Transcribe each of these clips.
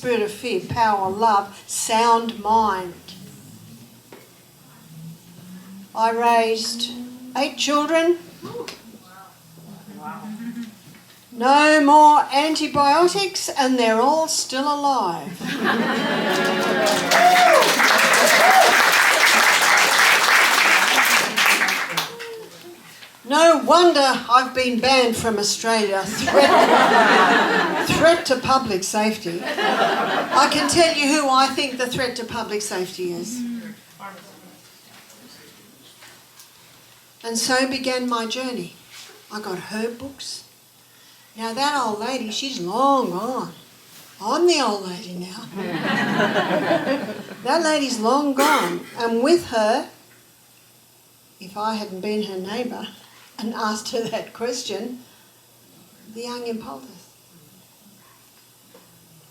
Spirit of fear, power, love, sound mind. I raised 8 children. No more antibiotics, and they're all still alive. No wonder I've been banned from Australia. Threat to public safety. I can tell you who I think the threat to public safety is. And so began my journey. I got herb books. Now that old lady, she's long gone. I'm the old lady now. That lady's long gone. And with her, if I hadn't been her neighbour and asked her that question, the young poultices.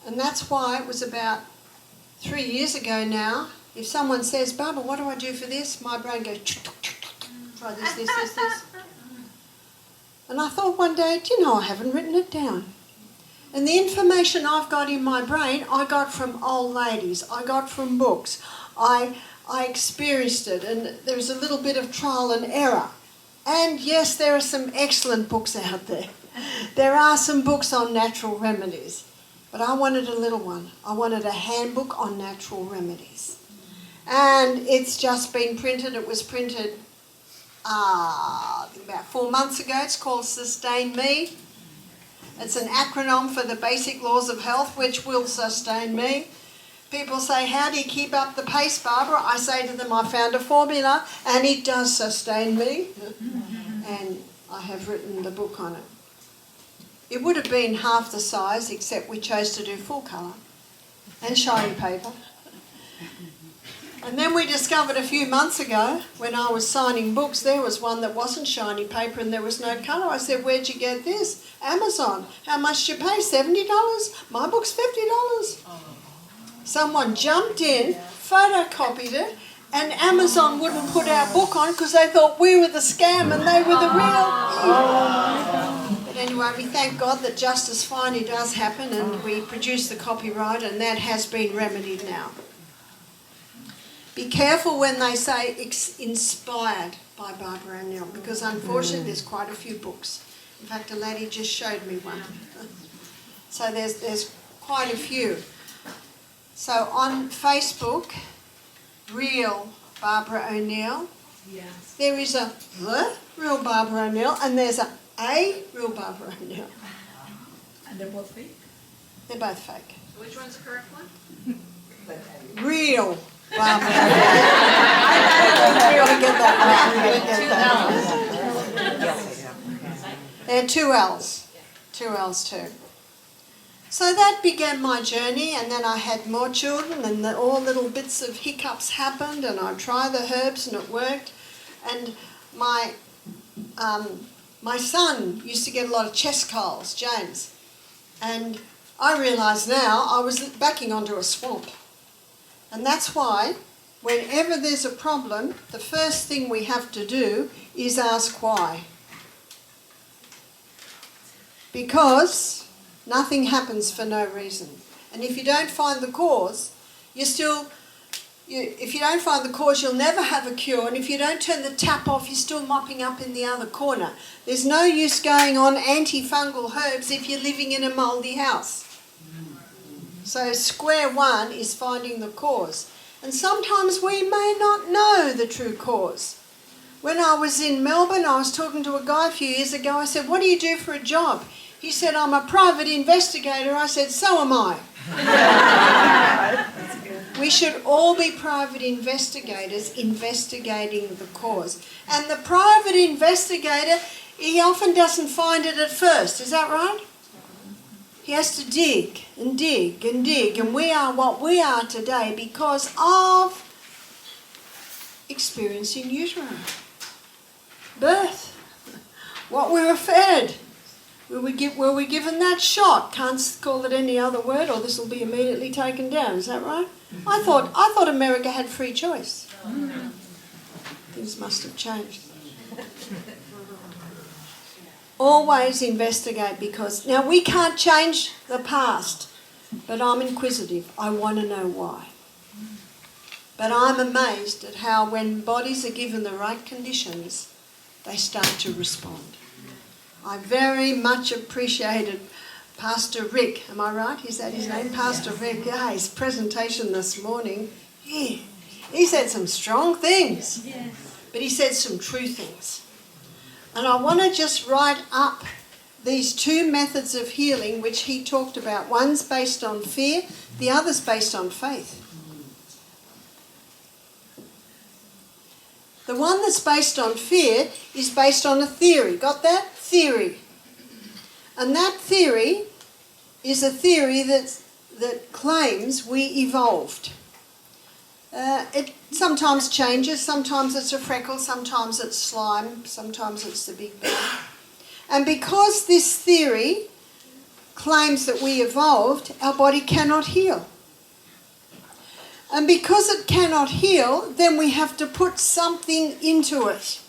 And that's why it was about 3 years ago now, if someone says, Barbara, what do I do for this? My brain goes, try this. And I thought one day, do you know, I haven't written it down. And the information I've got in my brain, I got from old ladies. I got from books. I experienced it, and there was a little bit of trial and error. And yes, there are some excellent books out there. There are some books on natural remedies. But I wanted a little one. I wanted a handbook on natural remedies. And it's just been printed. It was printed about 4 months ago. It's called Sustain Me. It's an acronym for the basic laws of health, which will sustain me. People say, how do you keep up the pace, Barbara? I say to them, I found a formula, and it does sustain me. And I have written the book on it. It would have been half the size, except we chose to do full colour and shiny paper. And then we discovered a few months ago, when I was signing books, there was one that wasn't shiny paper and there was no colour. I said, where'd you get this? Amazon. How much did you pay? $70? My book's $50. Someone jumped in, photocopied it, and Amazon wouldn't put our book on because they thought we were the scam and they were the real. But anyway, we thank God that justice finally does happen, and we produce the copyright, and that has been remedied now. Be careful when they say inspired by Barbara O'Neill, because unfortunately there's quite a few books. In fact, a lady just showed me one. So there's quite a few. So on Facebook, Real Barbara O'Neill, yes. There is a The Real Barbara O'Neill, and there's a Real Barbara O'Neill. And they're both fake? They're both fake. So which one's the correct one? Real Barbara O'Neill. I've got to get that right. There are 2 L's. 2 L's too. So that began my journey, and then I had more children, and all little bits of hiccups happened, and I tried the herbs and it worked. And my son used to get a lot of chest colds, James, and I realised now I was backing onto a swamp. And that's why whenever there's a problem, the first thing we have to do is ask why. Because nothing happens for no reason. And if you don't find the cause, if you don't find the cause, you'll never have a cure. And if you don't turn the tap off, you're still mopping up in the other corner. There's no use going on antifungal herbs if you're living in a mouldy house. So square one is finding the cause. And sometimes we may not know the true cause. When I was in Melbourne, I was talking to a guy a few years ago. I said, what do you do for a job? He said, I'm a private investigator. I said, so am I. We should all be private investigators investigating the cause. And the private investigator, he often doesn't find it at first. Is that right? He has to dig and dig and dig. And we are what we are today because of experience in utero. Birth. What we were fed. Were we given that shot? Can't call it any other word, or this will be immediately taken down. Is that right? I thought America had free choice. Things must have changed. Always investigate, because now we can't change the past. But I'm inquisitive. I want to know why. But I'm amazed at how when bodies are given the right conditions, they start to respond. I very much appreciated Pastor Rick. Am I right? Is that his name? Pastor Rick. Yeah, his presentation this morning. Yeah. He said some strong things. But he said some true things. And I want to just write up these two methods of healing which he talked about. One's based on fear, the other's based on faith. The one that's based on fear is based on a theory. Got that? Theory. And that theory is a theory that claims we evolved. It sometimes changes. Sometimes it's a freckle, sometimes it's slime, sometimes it's the Big Bang. And because this theory claims that we evolved, our body cannot heal. And because it cannot heal, then we have to put something into it.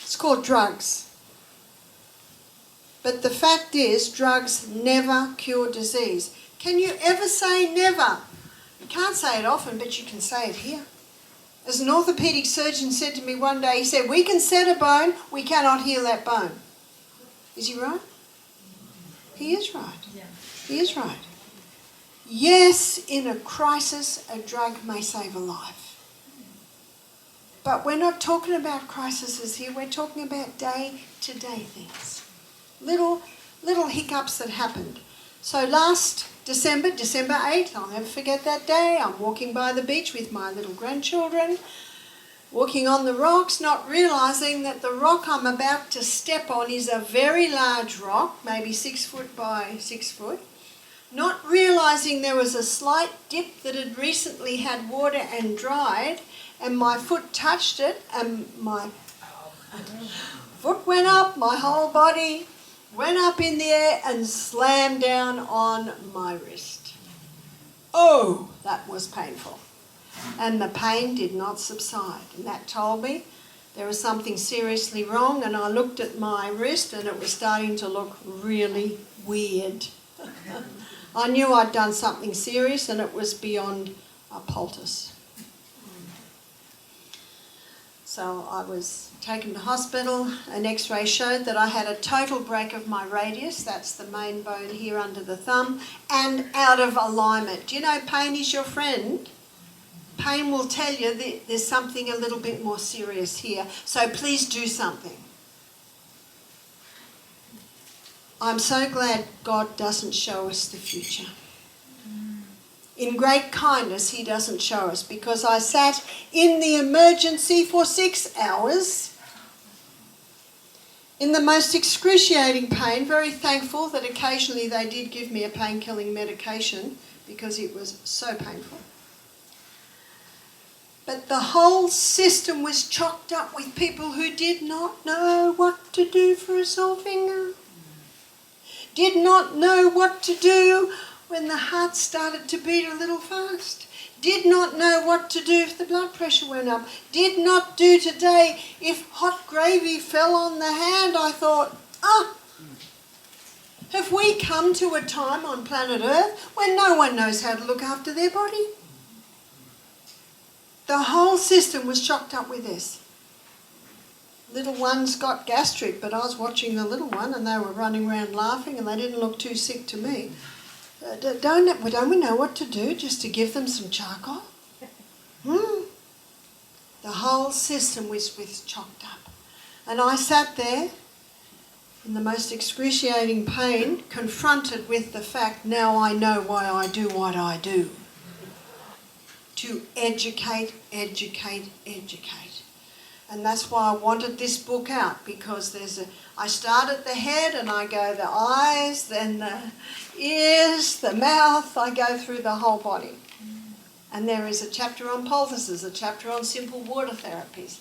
It's called drugs. But the fact is, drugs never cure disease. Can you ever say never? You can't say it often, but you can say it here. As an orthopaedic surgeon said to me one day, he said, we can set a bone, we cannot heal that bone. Is he right? He is right. Yeah. He is right. Yes, in a crisis, a drug may save a life. But we're not talking about crises here, we're talking about day-to-day things. Little hiccups that happened. So last December 8th, I'll never forget that day, I'm walking by the beach with my little grandchildren, walking on the rocks, not realising that the rock I'm about to step on is a very large rock, maybe 6 foot by 6 foot, not realising there was a slight dip that had recently had water and dried, and my foot touched it, and my foot went up, my whole body went up in the air and slammed down on my wrist. Oh, that was painful. And the pain did not subside. And that told me there was something seriously wrong, and I looked at my wrist and it was starting to look really weird. I knew I'd done something serious and it was beyond a poultice. So I was taken to hospital. An x-ray showed that I had a total break of my radius, that's the main bone here under the thumb, and out of alignment. Do you know pain is your friend? Pain will tell you that there's something a little bit more serious here, so please do something. I'm so glad God doesn't show us the future. In great kindness, he doesn't show us, because I sat in the emergency for 6 hours in the most excruciating pain, very thankful that occasionally they did give me a pain-killing medication because it was so painful. But the whole system was chocked up with people who did not know what to do for a sore finger, did not know what to do when the heart started to beat a little fast, did not know what to do if the blood pressure went up, did not do today if hot gravy fell on the hand. I thought, have we come to a time on planet Earth when no one knows how to look after their body? The whole system was chocked up with this. Little one's got gastric, but I was watching the little one and they were running around laughing and they didn't look too sick to me. Don't we know what to do, just to give them some charcoal? The whole system was chocked up. And I sat there in the most excruciating pain, confronted with the fact, now I know why I do what I do. To educate. And that's why I wanted this book out, because I start at the head and I go the eyes, then the ears, the mouth, I go through the whole body. And there is a chapter on poultices, a chapter on simple water therapies.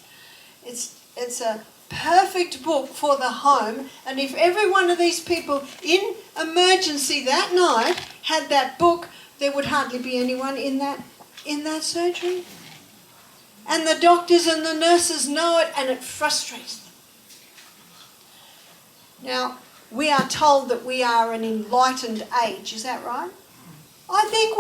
It's a perfect book for the home, and if every one of these people in emergency that night had that book, there would hardly be anyone in that surgery. And the doctors and the nurses know it, and it frustrates them. Now, we are told that we are an enlightened age. Is that right? I think